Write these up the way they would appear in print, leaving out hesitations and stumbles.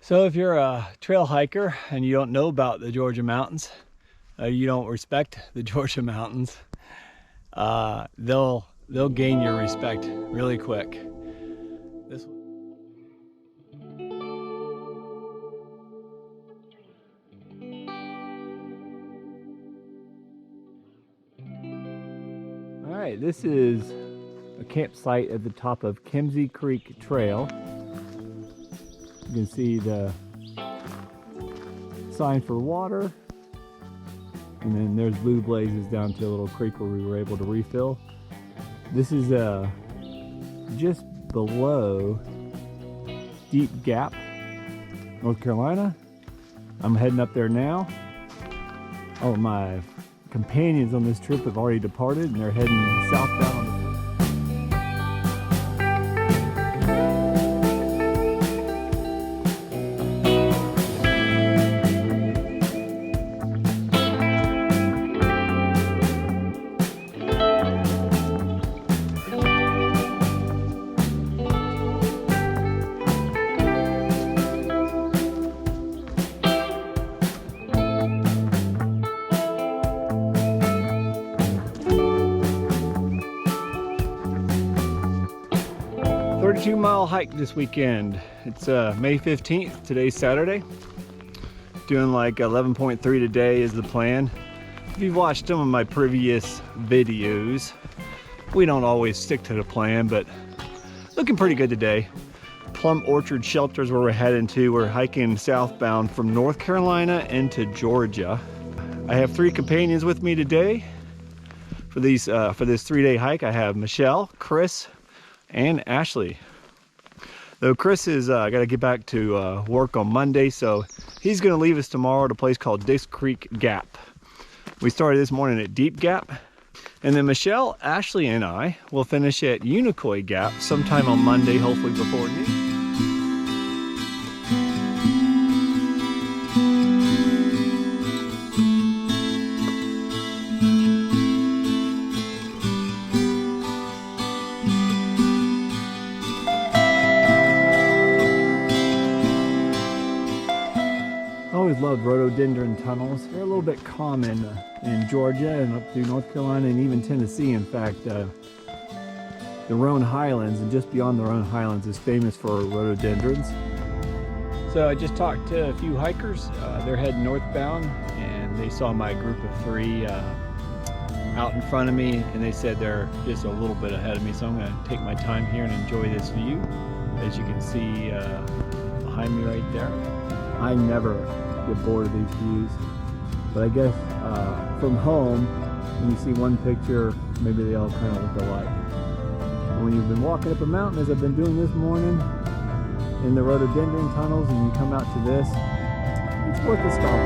So if you're a trail hiker and you don't know about the Georgia mountains, you don't respect the Georgia mountains, they'll gain your respect really quick. All right, this is a campsite at the top of Kimsey Creek Trail. You can see the sign for water, and then there's blue blazes down to a little creek where we were able to refill. This is just below Deep Gap, North Carolina. I'm heading up there now. All of my companions on this trip have already departed and they're heading southbound on the 32-mile hike this weekend. It's May 15th, today's Saturday. Doing like 11.3 today is the plan. If you've watched some of my previous videos, we don't always stick to the plan, but looking pretty good today. Plum Orchard Shelter is where we're heading to. We're hiking southbound from North Carolina into Georgia. I have 3 companions with me today for this 3-day hike. I have Michelle, Chris, and Ashley. Though Chris is got to get back to work on Monday, so he's going to leave us tomorrow at a place called Dix Creek Gap. We started this morning at Deep Gap, and then Michelle, Ashley, and I will finish at Unicoi Gap sometime on Monday, hopefully before noon. I always loved rhododendron tunnels. They're a little bit common in Georgia and up through North Carolina and even Tennessee. In fact, the Roan Highlands and just beyond the Roan Highlands is famous for rhododendrons. So I just talked to a few hikers. They're heading northbound and they saw my group of 3 out in front of me, and they said they're just a little bit ahead of me. So I'm going to take my time here and enjoy this view. As you can see behind me right there. I never get bored of these views, but I guess from home, when you see one picture, maybe they all kind of look alike. And when you've been walking up a mountain, as I've been doing this morning, in the rhododendron tunnels, and you come out to this, it's worth a stop.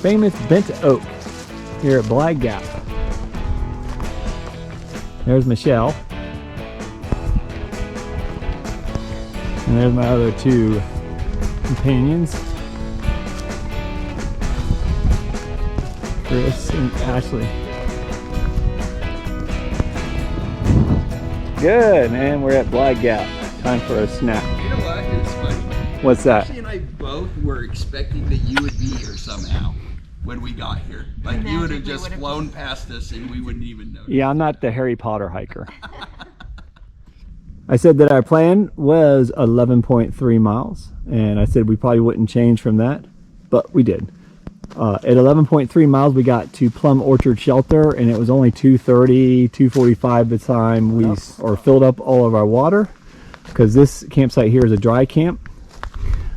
Famous bent oak here at Blag Gap. There's Michelle. And there's my other 2 companions, Chris and Ashley. Good, man. We're at Blag Gap. Time for a snack. You know what? It's funny. What's that? Ashley and I both were expecting that you would be here somehow when we got here. Like you would have just flown past us and we wouldn't even know. Yeah, I'm not the Harry Potter hiker. I said that our plan was 11.3 miles, and I said we probably wouldn't change from that, but we did. At 11.3 miles, we got to Plum Orchard Shelter, and it was only 2:30, 2:45 by the time we filled up all of our water, because this campsite here is a dry camp.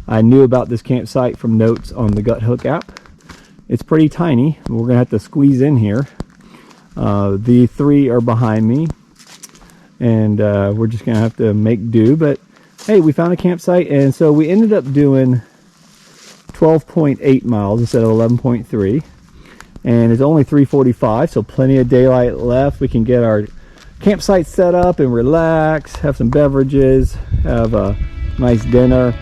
I knew about this campsite from notes on the Gut Hook app. It's pretty tiny. We're going to have to squeeze in here. The three are behind me, and we're just going to have to make do. But hey, we found a campsite, and so we ended up doing 12.8 miles instead of 11.3, and it's only 3:45, so plenty of daylight left. We can get our campsite set up and relax, have some beverages, have a nice dinner.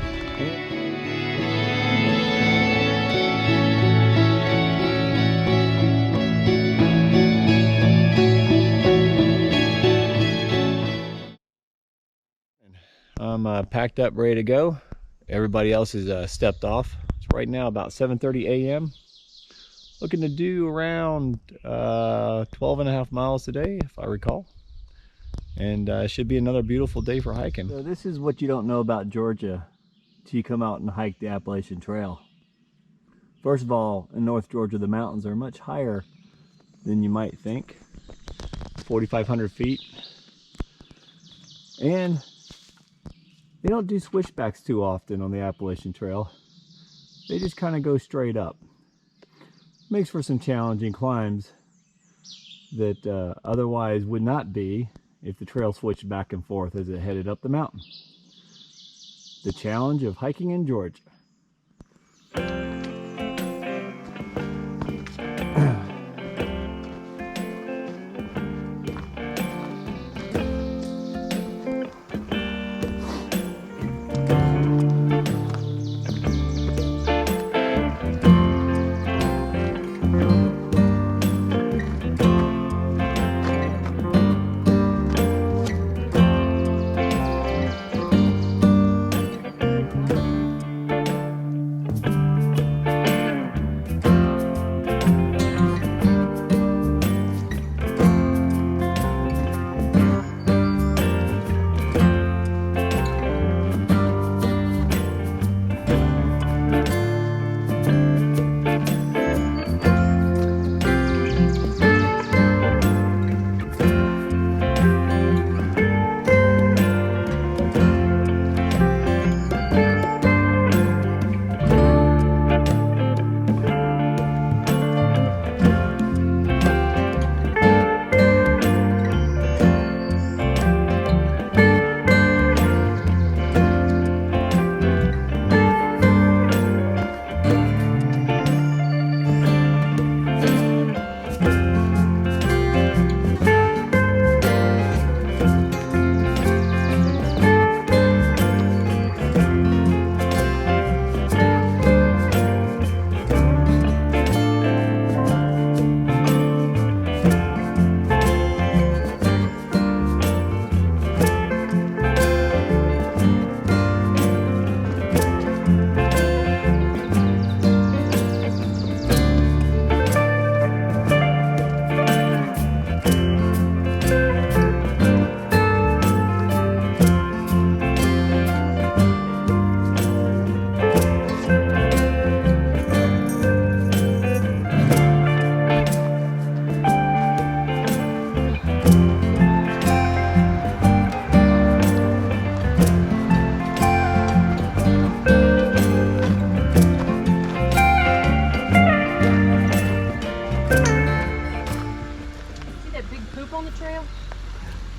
I'm packed up, ready to go. Everybody else is stepped off. It's right now about 7:30 a.m. Looking to do around 12.5 miles today, if I recall. And it should be another beautiful day for hiking. So this is what you don't know about Georgia till you come out and hike the Appalachian Trail. First of all, in North Georgia, the mountains are much higher than you might think. 4,500 feet. And they don't do switchbacks too often on the Appalachian Trail. They just kind of go straight up. Makes for some challenging climbs that otherwise would not be if the trail switched back and forth as it headed up the mountain. The challenge of hiking in Georgia.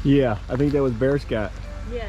Yeah, I think that was bear scat. Yeah.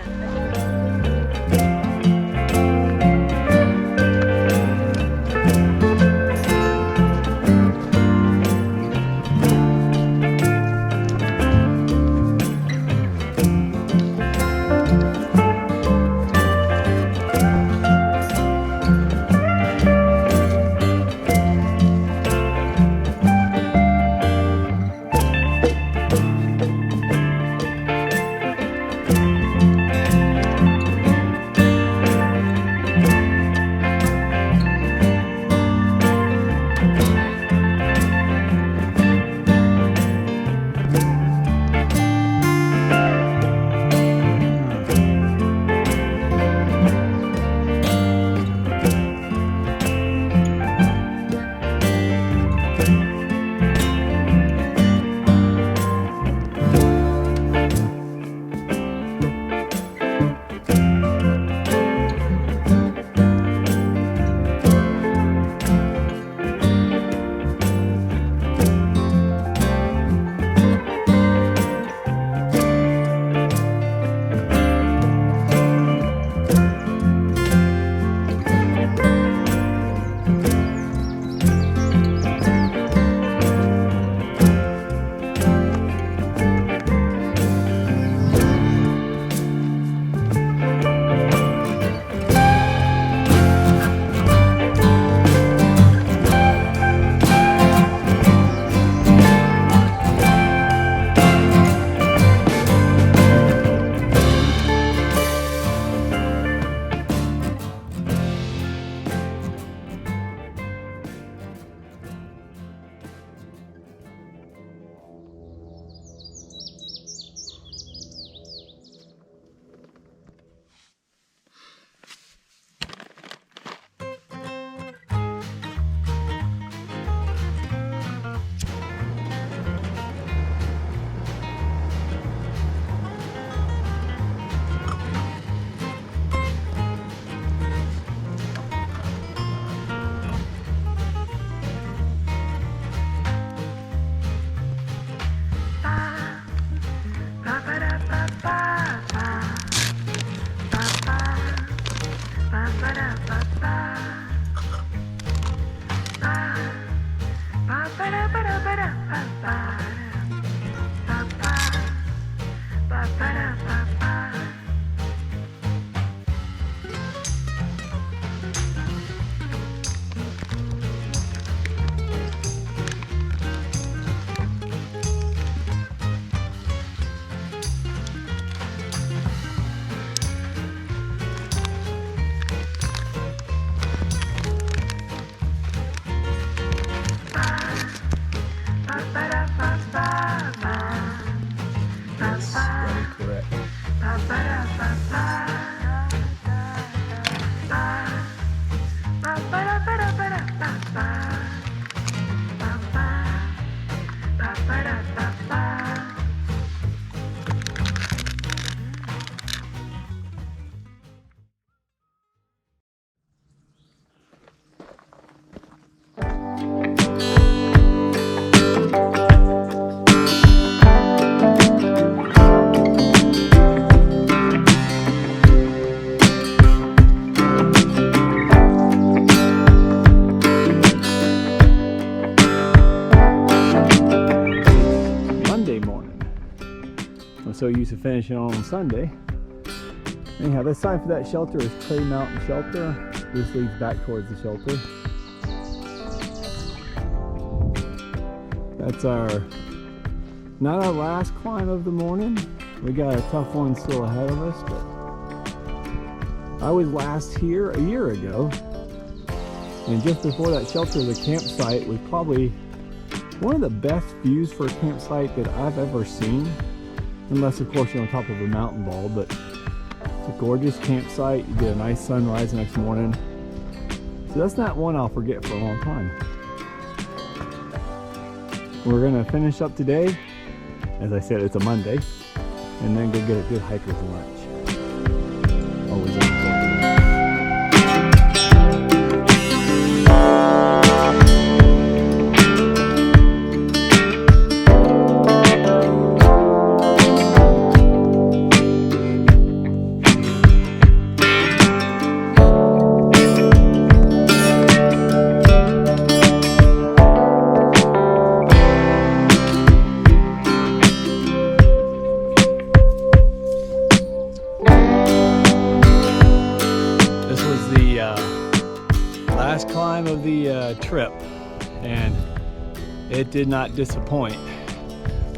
Monday morning. I'm so used to finishing on Sunday. Anyhow, the sign for that shelter is Clay Mountain Shelter. This leads back towards the shelter. That's not our last climb of the morning. We got a tough one still ahead of us, but I was last here a year ago. And just before that shelter, the campsite was probably one of the best views for a campsite that I've ever seen. Unless, of course, you're on top of a mountain ball, but it's a gorgeous campsite. You get a nice sunrise the next morning. So that's not one I'll forget for a long time. We're gonna finish up today. As I said, it's a Monday. And then go get a good hiker's lunch. Always looking forward to that. Last climb of the trip, and it did not disappoint,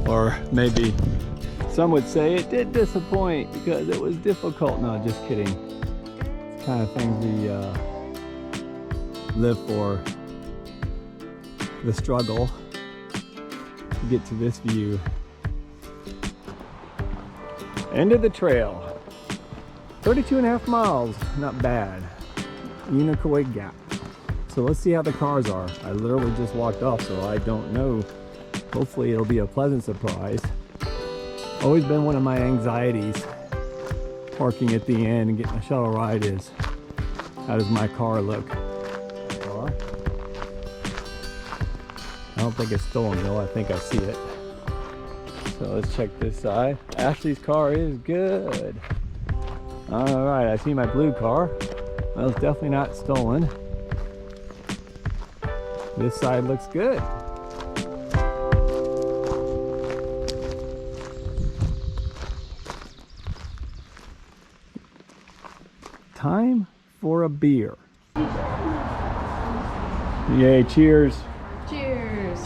or maybe some would say it did disappoint because it was difficult. No, just kidding. It's the kind of things we live for, the struggle to get to this view. End of the trail, 32.5 miles, not bad. Unicoi Gap. So let's see how the cars are. I literally just walked off, so I don't know. Hopefully it'll be a pleasant surprise. Always been one of my anxieties, parking at the end and getting a shuttle ride, is how does my car look? Well, I don't think it's stolen though. I think I see it. So let's check this side. Ashley's car is good. All right, I see my blue car. Well, it's definitely not stolen. This side looks good. Time for a beer. Yay, cheers. Cheers.